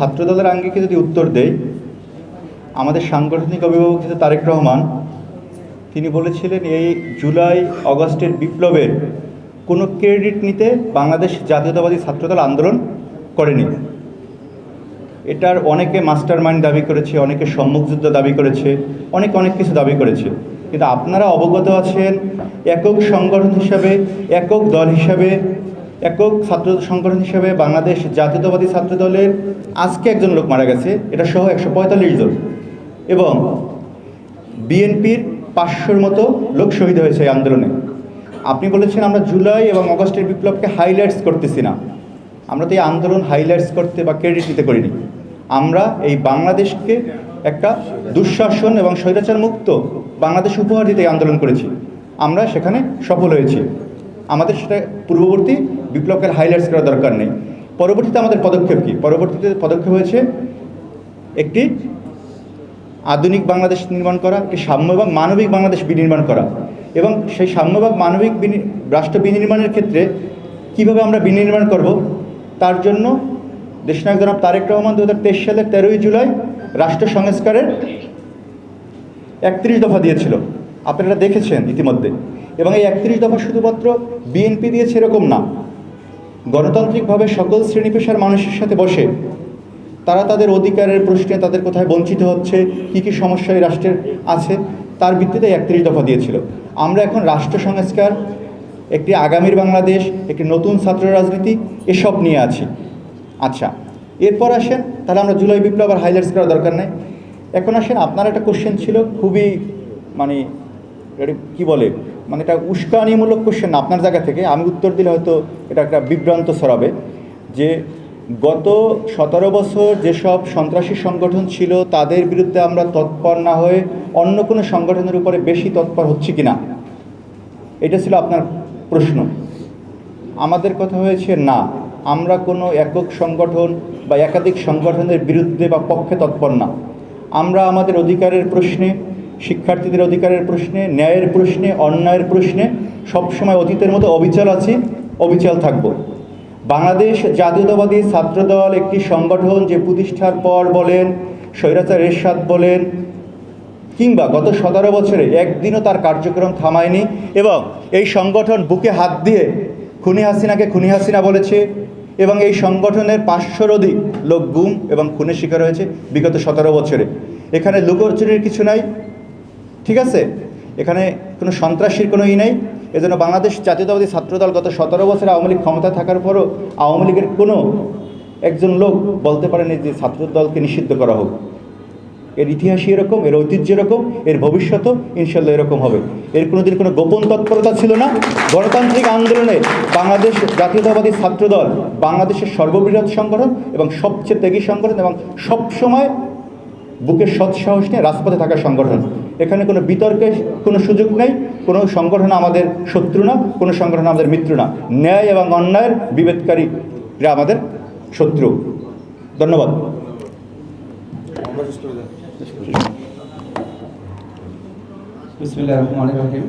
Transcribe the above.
ছাত্রদলের আঙ্গিকে যদি উত্তর দেই, আমাদের সাংগঠনিক অভিভাবক যেহেতু তারেক রহমান, তিনি বলেছিলেন এই জুলাই অগস্টের বিপ্লবের কোনো ক্রেডিট নিতে বাংলাদেশ জাতীয়তাবাদী ছাত্রদল আন্দোলন করেনি। এটার অনেকে মাস্টার মাইন্ড দাবি করেছে, অনেকে সম্মুখযুদ্ধ দাবি করেছে, অনেক কিছু দাবি করেছে। কিন্তু আপনারা অবগত আছেন, একক সংগঠন হিসাবে, একক দল হিসাবে, একক ছাত্র সংগঠন হিসাবে বাংলাদেশ জাতীয়তাবাদী ছাত্রদলের আজকে একজন লোক মারা গেছে, এটা সহ 145 জন, এবং বিএনপির 500-র মতো লোক শহীদ হয়েছে এই আন্দোলনে। আপনি বলেছেন আমরা জুলাই এবং অগস্টের বিপ্লবকে হাইলাইটস করতেছি না। আমরা তো এই আন্দোলন হাইলাইটস করতে বা ক্রেডিট নিতে করিনি। আমরা এই বাংলাদেশকে একটা দুঃশাসন এবং স্বৈরাচার মুক্ত বাংলাদেশ উপহার দিতে আন্দোলন করেছি। আমরা সেখানে সফল হয়েছি। আমাদের সেটা পূর্ববর্তী বিপ্লবকে হাইলাইটস করার দরকার নেই। পরবর্তীতে আমাদের পদক্ষেপ কী? পরবর্তীতে পদক্ষেপ হয়েছে একটি আধুনিক বাংলাদেশ নির্মাণ করা, একটি সাম্য এবং মানবিক বাংলাদেশ বিনির্মাণ করা, এবং সেই সাম্য এবং মানবিক রাষ্ট্র বিনির্মাণের ক্ষেত্রে কীভাবে আমরা বিনির্মাণ করব, তার জন্য দেশনায়ক জনাব তারেক রহমান 2023 সালের 13ই জুলাই রাষ্ট্র সংস্কারের 31 দফা দিয়েছিল। আপনারা দেখেছেন ইতিমধ্যে। এবং এই 31 দফা শুধুমাত্র বিএনপি দিয়েছে এরকম না, গণতান্ত্রিকভাবে সকল শ্রেণী পেশার মানুষের সাথে বসে তারা তাদের অধিকারের প্রশ্নে, তাদের কোথায় বঞ্চিত হচ্ছে, কী কী সমস্যা এই রাষ্ট্রের আছে, তার ভিত্তিতে 31 দফা দিয়েছিল। আমরা এখন রাষ্ট্র সংস্কার, একটি আগামীর বাংলাদেশ, একটি নতুন ছাত্র রাজনীতি, এসব নিয়ে আছি। আচ্ছা, এরপর আসেন, তাহলে আমরা জুলাই বিপ্লব আর হাইলাইটস করার দরকার নেই। এখন আসেন, আপনার একটা কোশ্চেন ছিল খুবই কি বলে, এটা উস্কানিমূলক কোশ্চেন আপনার জায়গা থেকে। আমি উত্তর দিলে হয়তো এটা একটা বিভ্রান্ত ছড়াবে, যে গত 17 বছর যেসব সন্ত্রাসী সংগঠন ছিল তাদের বিরুদ্ধে আমরা তৎপর না হয়ে অন্য কোনো সংগঠনের উপরে বেশি তৎপর হচ্ছে কিনা, এটা ছিল আপনার প্রশ্ন। আমাদের কথা হয়েছে না, আমরা কোনো একক সংগঠন বা একাধিক সংগঠনের বিরুদ্ধে বা পক্ষে তৎপর না। আমরা আমাদের অধিকারের প্রশ্নে, শিক্ষার্থীদের অধিকারের প্রশ্নে, ন্যায়ের প্রশ্নে, অন্যায়ের প্রশ্নে সবসময় অতীতের মতো অবিচল আছি, অবিচল থাকব। বাংলাদেশ জাতীয়তাবাদী ছাত্রদল একটি সংগঠন যে প্রতিষ্ঠার পর বলেন, স্বৈরাচার এরশাদ বলেন, কিংবা গত 17 বছরে একদিনও তার কার্যক্রম থামায়নি, এবং এই সংগঠন বুকে হাত দিয়ে খুনি হাসিনাকে খুনি হাসিনা বলেছে, এবং এই সংগঠনের 500-র অধিক লোক গুম এবং খুনের শিকার হয়েছে বিগত 17 বছরে। এখানে লুকোচুরির কিছু নাই, ঠিক আছে? এখানে কোনো সন্ত্রাসীর কোনো নেই। এজন্য বাংলাদেশ জাতীয়তাবাদী ছাত্রদল গত 17 বছরে আওয়ামী লীগ ক্ষমতা থাকার পরও আওয়ামী লীগের কোনো একজন লোক বলতে পারেনি যে ছাত্রদলকে নিষিদ্ধ করা হোক। এর ইতিহাসই এরকম, এর ঐতিহ্য এরকম, এর ভবিষ্যতও ইনশাল্লাহ এরকম হবে। এর কোনোদিন কোনো গোপন তৎপরতা ছিল না। গণতান্ত্রিক আন্দোলনে বাংলাদেশ জাতীয়তাবাদী ছাত্রদল বাংলাদেশের সর্ববৃহৎ সংগঠন এবং সবচেয়ে ত্যাগী সংগঠন, এবং সবসময় বুকের সৎসাহস নিয়ে রাজপথে থাকা সংগঠন। এখানে কোনো বিতর্কের কোনো সুযোগ নেই। কোনো সংগঠন আমাদের শত্রু না, কোনো সংগঠন আমাদের মিত্র না। ন্যায় এবং অন্যায়ের বিভেদকারীরা আমাদের শত্রু। ধন্যবাদ। বিসমিল্লাহির রহমানির রহিম।